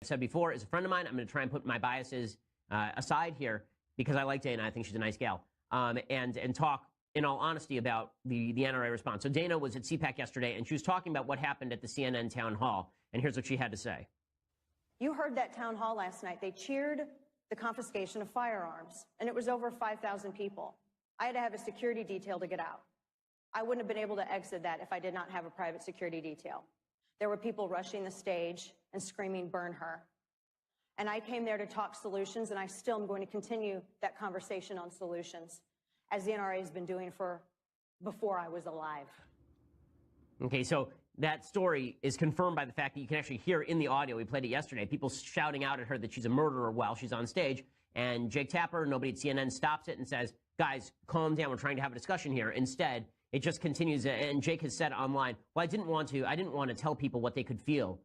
said before, is a friend of mine. I'm going to try and put my biases aside here because I like Dana. I think she's a nice gal. And talk in all honesty about the NRA response. So Dana was at CPAC yesterday, and she was talking about what happened at the CNN town hall. And here's what she had to say. You heard that town hall last night. They cheered the confiscation of firearms, and it was over 5,000 people. I had to have a security detail to get out. I wouldn't have been able to exit that if I did not have a private security detail. There were people rushing the stage and screaming, "Burn her." And I came there to talk solutions, and I still am going to continue that conversation on solutions, as the NRA has been doing for before I was alive. Okay, so that story is confirmed by the fact that you can actually hear in the audio, we played it yesterday, people shouting out at her that she's a murderer while she's on stage. And Jake Tapper, nobody at CNN, stops it and says, guys, calm down, we're trying to have a discussion here. Instead, it just continues, and Jake has said online, well, I didn't want to tell people what they could feel.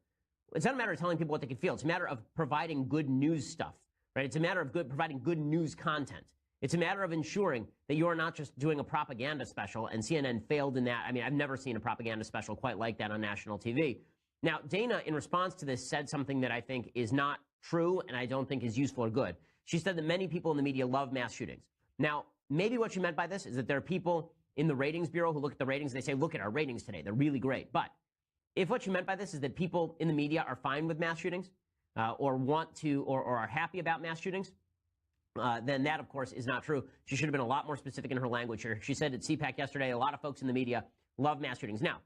It's not a matter of telling people what they could feel. It's a matter of providing good news stuff, right? It's a matter of providing good news content. It's a matter of ensuring that you are not just doing a propaganda special, and CNN failed in that. I mean, I've never seen a propaganda special quite like that on national TV. Now, Dana, in response to this, said something that I think is not true and I don't think is useful or good. She said that many people in the media love mass shootings. Now, maybe what she meant by this is that there are people in the ratings bureau who look at the ratings and they say, look at our ratings today. They're really great. But if what you meant by this is that people in the media are fine with mass shootings or want to or are happy about mass shootings, then that, of course, is not true. She should have been a lot more specific in her language here. She said at CPAC yesterday, a lot of folks in the media love mass shootings. Now,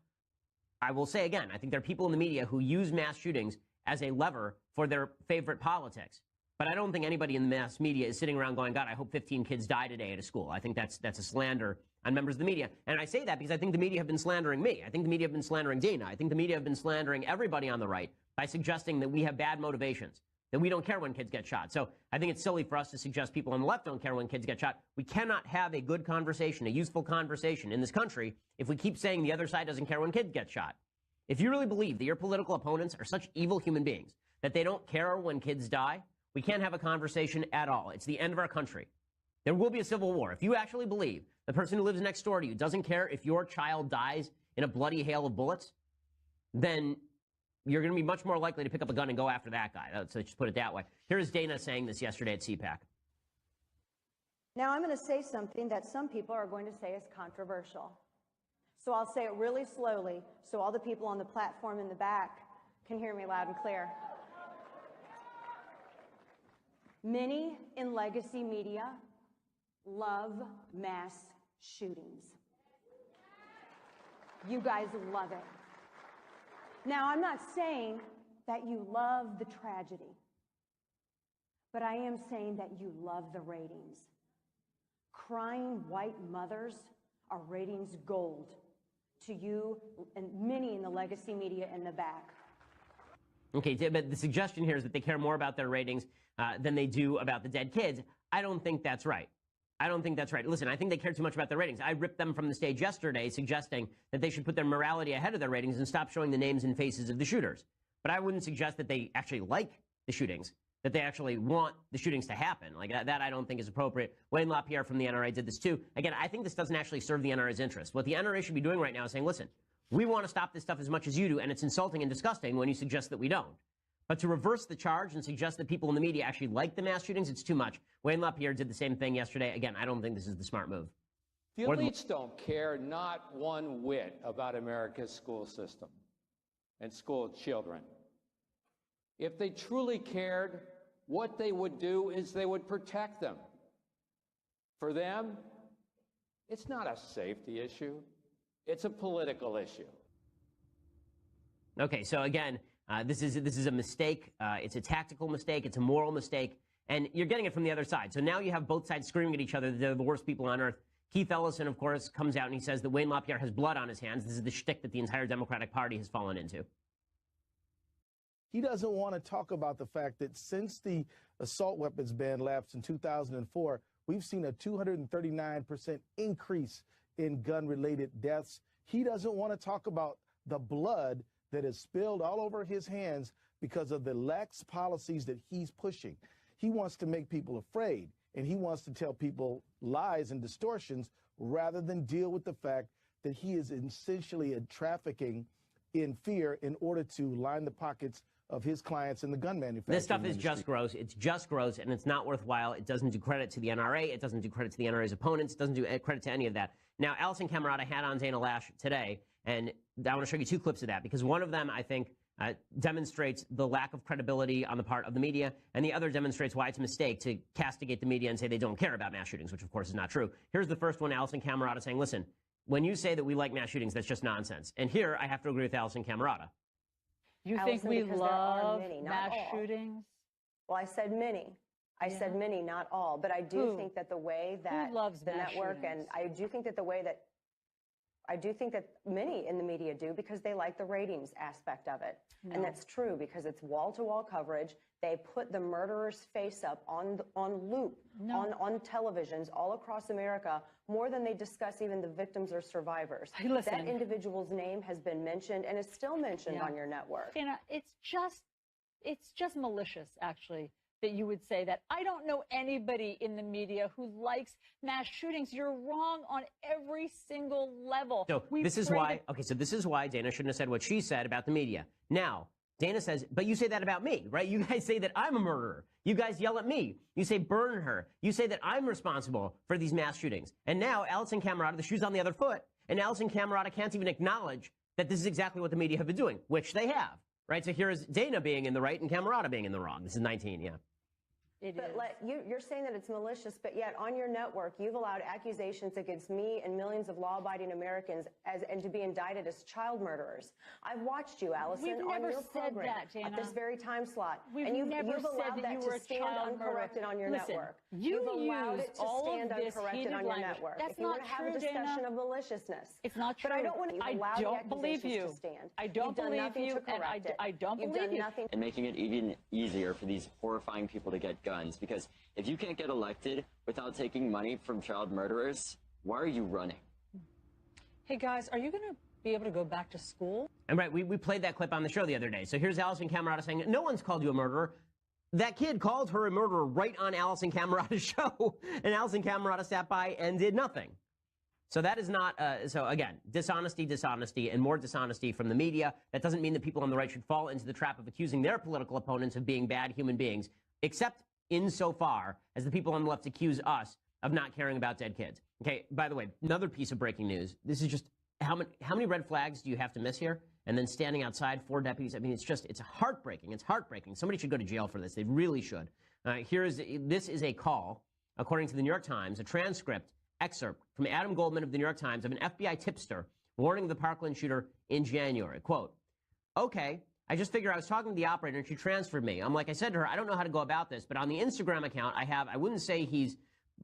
I will say again, I think there are people in the media who use mass shootings as a lever for their favorite politics. But I don't think anybody in the mass media is sitting around going, God, I hope 15 kids die today at a school. I think that's a slander on members of the media. And I say that because I think the media have been slandering me. I think the media have been slandering Dana. I think the media have been slandering everybody on the right by suggesting that we have bad motivations, that we don't care when kids get shot. So I think it's silly for us to suggest people on the left don't care when kids get shot. We cannot have a good conversation, a useful conversation in this country if we keep saying the other side doesn't care when kids get shot. If you really believe that your political opponents are such evil human beings that they don't care when kids die, we can't have a conversation at all. It's the end of our country. There will be a civil war. If you actually believe the person who lives next door to you doesn't care if your child dies in a bloody hail of bullets, then you're going to be much more likely to pick up a gun and go after that guy. So just put it that way. Here's Dana saying this yesterday at CPAC. Now I'm going to say something that some people are going to say is controversial. So I'll say it really slowly so all the people on the platform in the back can hear me loud and clear. Many in legacy media love mass shootings. You guys love it. Now, I'm not saying that you love the tragedy, but I am saying that you love the ratings. Crying white mothers are ratings gold to you and many in the legacy media in the back. Okay, but the suggestion here is that they care more about their ratings than they do about the dead kids. I don't think that's right. I don't think that's right. Listen, I think they care too much about their ratings. I ripped them from the stage yesterday suggesting that they should put their morality ahead of their ratings and stop showing the names and faces of the shooters. But I wouldn't suggest that they actually like the shootings, that they actually want the shootings to happen. Like that I don't think is appropriate. Wayne LaPierre from the NRA did this too. Again, I think this doesn't actually serve the NRA's interest. What the NRA should be doing right now is saying, listen, we want to stop this stuff as much as you do, and it's insulting and disgusting when you suggest that we don't. But to reverse the charge and suggest that people in the media actually like the mass shootings, it's too much. Wayne LaPierre did the same thing yesterday. Again, I don't think this is the smart move. The elites don't care not one whit about America's school system and school children. If they truly cared, what they would do is they would protect them. For them, it's not a safety issue. It's a political issue. Okay, so again, this is a mistake. It's a tactical mistake. It's a moral mistake. And you're getting it from the other side. So now you have both sides screaming at each other that they're the worst people on earth. Keith Ellison, of course, comes out and he says that Wayne LaPierre has blood on his hands. This is the shtick that the entire Democratic Party has fallen into. He doesn't want to talk about the fact that since the assault weapons ban lapsed in 2004, we've seen a 239% increase in gun-related deaths. He doesn't want to talk about the blood that is spilled all over his hands because of the lax policies that he's pushing. He wants to make people afraid, and he wants to tell people lies and distortions rather than deal with the fact that he is essentially trafficking in fear in order to line the pockets of his clients in the gun manufacturing This stuff is industry. just gross. It's just gross, and it's not worthwhile. It doesn't do credit to the NRA. It doesn't do credit to the NRA's opponents. It doesn't do credit to any of that. Now, Allison Camerata had on Dana Loesch today, and I want to show you two clips of that, because one of them, I think, demonstrates the lack of credibility on the part of the media, and the other demonstrates why it's a mistake to castigate the media and say they don't care about mass shootings, which, of course, is not true. Here's the first one, Allison Camerata saying, listen, when you say that we like mass shootings, that's just nonsense. And here, I have to agree with Allison Camerata. You Allison, think we because there love are many, not mass all. shootings? Well, I said many. I said many, not all. But I do think that the way that loves the mass network, shootings? and I do think that the way that many in the media do, because they like the ratings aspect of it. No. And that's true, because it's wall-to-wall coverage. They put the murderer's face up on loop, on televisions all across America, more than they discuss even the victims or survivors. Hey, listen. That individual's name has been mentioned and is still mentioned on your network. Dana, it's just malicious, actually, that you would say that. I don't know anybody in the media who likes mass shootings. You're wrong on every single level. So this is why, this is why Dana shouldn't have said what she said about the media. Now, Dana says, but you say that about me, right? You guys say that I'm a murderer. You guys yell at me. You say burn her. You say that I'm responsible for these mass shootings. And now Allison Camerata, the shoe's on the other foot, and Allison Camerata can't even acknowledge that this is exactly what the media have been doing, which they have, right? So here is Dana being in the right and Camerata being in the wrong. This is 19, yeah. But you're saying that it's malicious, but yet on your network, you've allowed accusations against me and millions of law-abiding Americans and to be indicted as child murderers. I've watched you, Allison, on your program at this very time slot. And you've allowed that to stand uncorrected on your network. You've allowed it to stand uncorrected on your network. That's if you want to have a discussion of maliciousness. It's not true. But I don't want to allow the accusations to stand. I don't believe you, and I don't believe you. And making it even easier for these horrifying people to get guns, because if you can't get elected without taking money from child murderers, why are you running? Hey guys, are you going to be able to go back to school? And right, we played that clip on the show the other day. So here's Allison Camerata saying, no one's called you a murderer. That kid called her a murderer right on Allison Camerata's show, and Allison Camerata sat by and did nothing. So that is not, so again, dishonesty, and more dishonesty from the media. That doesn't mean that people on the right should fall into the trap of accusing their political opponents of being bad human beings, except insofar as the people on the left accuse us of not caring about dead kids. Okay, by the way, another piece of breaking news. This is just, how many red flags do you have to miss here? And then standing outside, 4 deputies. I mean, it's heartbreaking. It's heartbreaking. Somebody should go to jail for this. They really should. This is a call, according to the New York Times, a transcript excerpt from Adam Goldman of the New York Times of an FBI tipster warning the Parkland shooter in January. Quote, okay, I just figured I was talking to the operator and she transferred me. I'm like, I said to her, I don't know how to go about this, but on the Instagram account I wouldn't say he's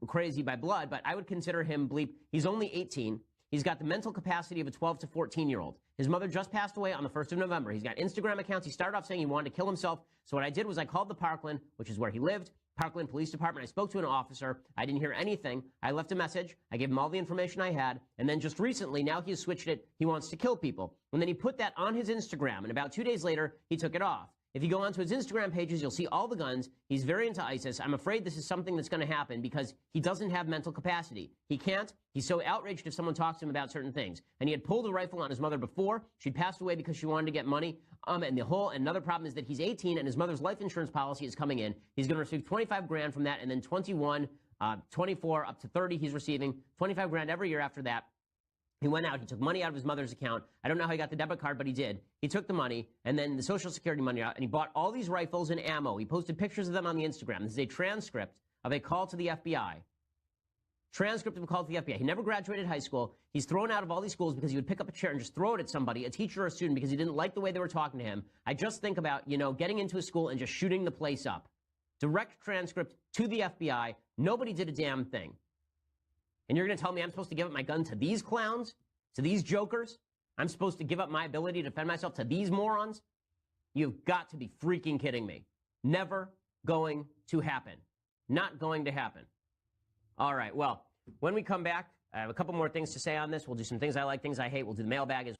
crazy by blood, but I would consider him bleep. He's only 18. He's got the mental capacity of a 12 to 14-year-old. His mother just passed away on the 1st of November. He's got Instagram accounts. He started off saying he wanted to kill himself. So what I did was I called the Parkland, which is where he lived, Parkland Police Department. I spoke to an officer. I didn't hear anything. I left a message. I gave him all the information I had. And then just recently, now he's switched it. He wants to kill people. And then he put that on his Instagram. And about 2 days later, he took it off. If you go onto his Instagram pages, you'll see all the guns. He's very into ISIS. I'm afraid this is something that's going to happen because he doesn't have mental capacity. He can't. He's so outraged if someone talks to him about certain things. And he had pulled a rifle on his mother before. She'd passed away because she wanted to get money. Another problem is that he's 18 and his mother's life insurance policy is coming in. He's going to receive 25 grand from that, and then 21, 24, up to 30 he's receiving 25 grand every year after that. He went out, he took money out of his mother's account. I don't know how he got the debit card, but he did. He took the money and then the Social Security money out, and he bought all these rifles and ammo. He posted pictures of them on the Instagram. This is a transcript of a call to the FBI. Transcript of a call to the FBI. He never graduated high school. He's thrown out of all these schools because he would pick up a chair and just throw it at somebody, a teacher or a student, because he didn't like the way they were talking to him. I just think about, getting into a school and just shooting the place up. Direct transcript to the FBI. Nobody did a damn thing. And you're going to tell me I'm supposed to give up my gun to these clowns? To these jokers? I'm supposed to give up my ability to defend myself to these morons? You've got to be freaking kidding me. Never going to happen. Not going to happen. All right, well, when we come back, I have a couple more things to say on this. We'll do some things I like, things I hate. We'll do the mailbag as well.